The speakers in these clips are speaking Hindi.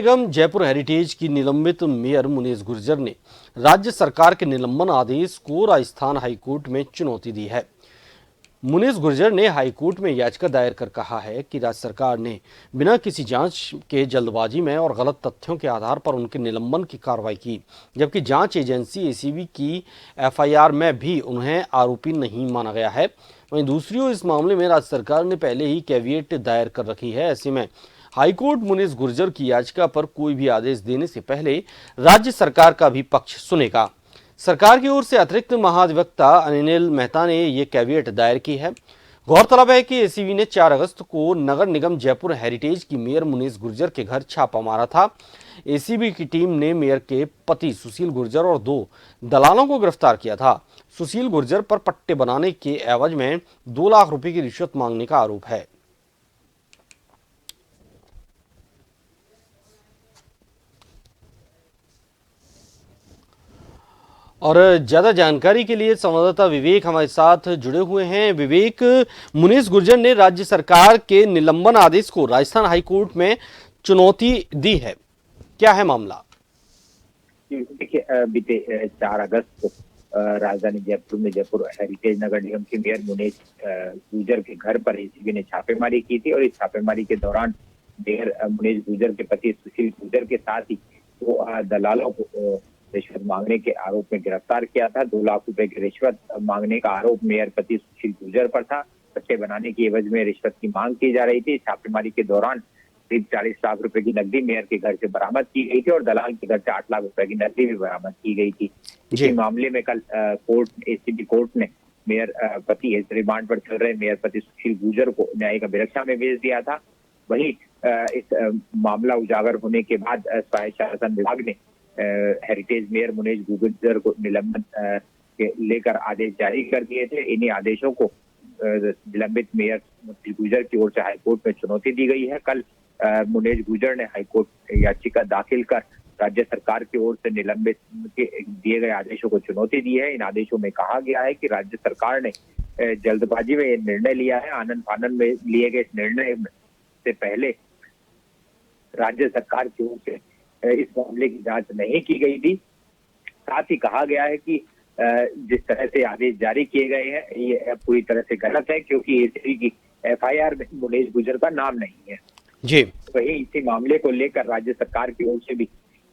निगम जयपुर हेरिटेज की निलंबित मेयर मुनीष गुर्जर ने राज्य सरकार के निलंबन आदेश को राजस्थान हाईकोर्ट में चुनौती दी है। मुनीष गुर्जर ने हाईकोर्ट में याचिका दायर कर कहा है कि राज्य सरकार ने बिना किसी जांच के जल्दबाजी में और गलत तथ्यों के आधार पर उनके निलंबन की कार्रवाई की, जबकि जांच एजेंसी एसीबी की एफआईआर में भी उन्हें आरोपी नहीं माना गया है। वहीं दूसरी ओर इस मामले में राज्य सरकार ने पहले ही कैविएट दायर कर रखी है। ऐसे में हाईकोर्ट मुनीष गुर्जर की याचिका पर कोई भी आदेश देने से पहले राज्य सरकार का भी पक्ष सुनेगा। सरकार की ओर से अतिरिक्त महाधिवक्ता अनिल मेहता ने यह कैविएट दायर की है। गौरतलब है कि एसीबी ने 4 अगस्त को नगर निगम जयपुर हेरिटेज की मेयर मुनीष गुर्जर के घर छापा मारा था। एसीबी की टीम ने मेयर के पति सुशील गुर्जर और 2 दलालों को गिरफ्तार किया था। सुशील गुर्जर पर पट्टे बनाने के एवज में 2 लाख रुपए की रिश्वत मांगने का आरोप है। और ज्यादा जानकारी के लिए संवाददाता विवेक हमारे साथ जुड़े हुए हैं। विवेक, मुनीष गुर्जर ने राज्य सरकार के निलंबन आदेश को राजस्थान हाईकोर्ट में चुनौती दी है, क्या है मामला? देखिए, बीते 4 अगस्त को राजधानी जयपुर में जयपुर हेरिटेज नगर निगम के मेयर मुनीष गुर्जर के घर पर एसीबी ने छापेमारी की थी और इस छापेमारी के दौरान मेयर मुनीष गुर्जर के पति सुशील गुर्जर के साथ ही 2 दलालों को रिश्वत मांगने के आरोप में गिरफ्तार किया था। 2 लाख रुपए की रिश्वत मांगने का आरोप मेयर पति सुशील गुर्जर पर था। पट्टे बनाने की एवज में रिश्वत की मांग की जा रही थी। छापेमारी के दौरान करीब 40 लाख रुपए की नकदी मेयर के घर से बरामद की गई थी और दलाल के घर से 8 लाख रुपए की नकदी भी बरामद की गई थी। इसी मामले में कल एसीबी कोर्ट ने मेयर पति रिमांड पर चल रहे मेयर पति सुशील गुर्जर को न्यायिक अभिरक्षा में भेज दिया था। वहीं इस मामला उजागर होने के बाद स्वायत्त शासन विभाग ने हेरिटेज मेयर मुनीष गुर्जर को निलंबन लेकर आदेश जारी कर दिए थे। इन्हीं आदेशों को निलंबित मेयर मुनीष गुर्जर की ओर से हाईकोर्ट में चुनौती दी गई है। कल मुनीष गुर्जर ने हाईकोर्ट याचिका दाखिल कर राज्य सरकार की ओर से निलंबित के दिए गए आदेशों को चुनौती दी है। इन आदेशों में कहा गया है कि राज्य सरकार ने जल्दबाजी में यह निर्णय लिया है। आनन फानन में लिए गए इस निर्णय से पहले राज्य सरकार की ओर से इस मामले की जांच नहीं की गई थी। साथ ही कहा गया है कि जिस तरह से आदेश जारी किए गए हैं ये पूरी तरह से गलत है, क्योंकि एसीबी की एफआईआर में मुनीष गुर्जर का नाम नहीं है जी। वहीं इसी मामले को लेकर राज्य सरकार की ओर से भी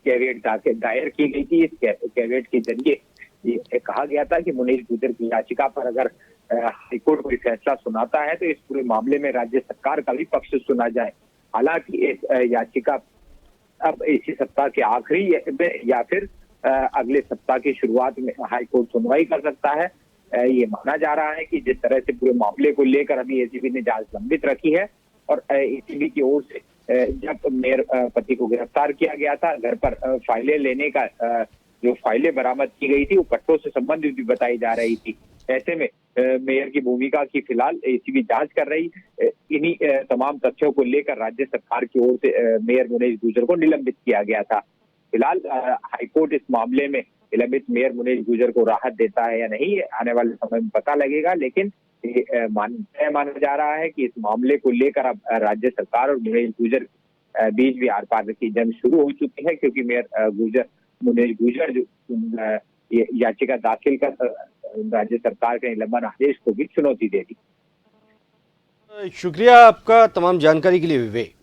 कैविएट दायर की गई थी। इस कैविएट के जरिए ये कहा गया था कि मुनीष गुर्जर की याचिका पर अगर हाईकोर्ट कोई फैसला सुनाता है तो इस पूरे मामले में राज्य सरकार का भी पक्ष सुना जाए। हालांकि इस याचिका अब इसी सप्ताह के आखिरी में या फिर अगले सप्ताह की शुरुआत में हाईकोर्ट सुनवाई कर सकता है। ये माना जा रहा है कि जिस तरह से पूरे मामले को लेकर अभी एसीबी ने जांच लंबित रखी है और एसीबी की ओर से जब मेयर पति को गिरफ्तार किया गया था, घर पर फाइलें लेने का जो फाइलें बरामद की गई थी वो पट्टों से संबंधित भी बताई जा रही थी। ऐसे में मेयर की भूमिका की फिलहाल एसीबी जांच कर रही। इन्हीं तमाम तथ्यों को लेकर राज्य सरकार की ओर से मेयर मुनीष गुर्जर को निलंबित किया गया था। फिलहाल हाईकोर्ट इस मामले में निलंबित मेयर मुनीष गुर्जर को राहत देता है या नहीं, आने वाले समय में पता लगेगा। लेकिन माना जा रहा है कि इस मामले को लेकर अब राज्य सरकार और मुनीष गुर्जर बीच भी आर पार की जंग शुरू हो चुकी है, क्योंकि मेयर मुनीष गुर्जर जो याचिका दाखिल कर राज्य सरकार के निलंबन आदेश को भी चुनौती दे दी। शुक्रिया आपका तमाम जानकारी के लिए विवेक।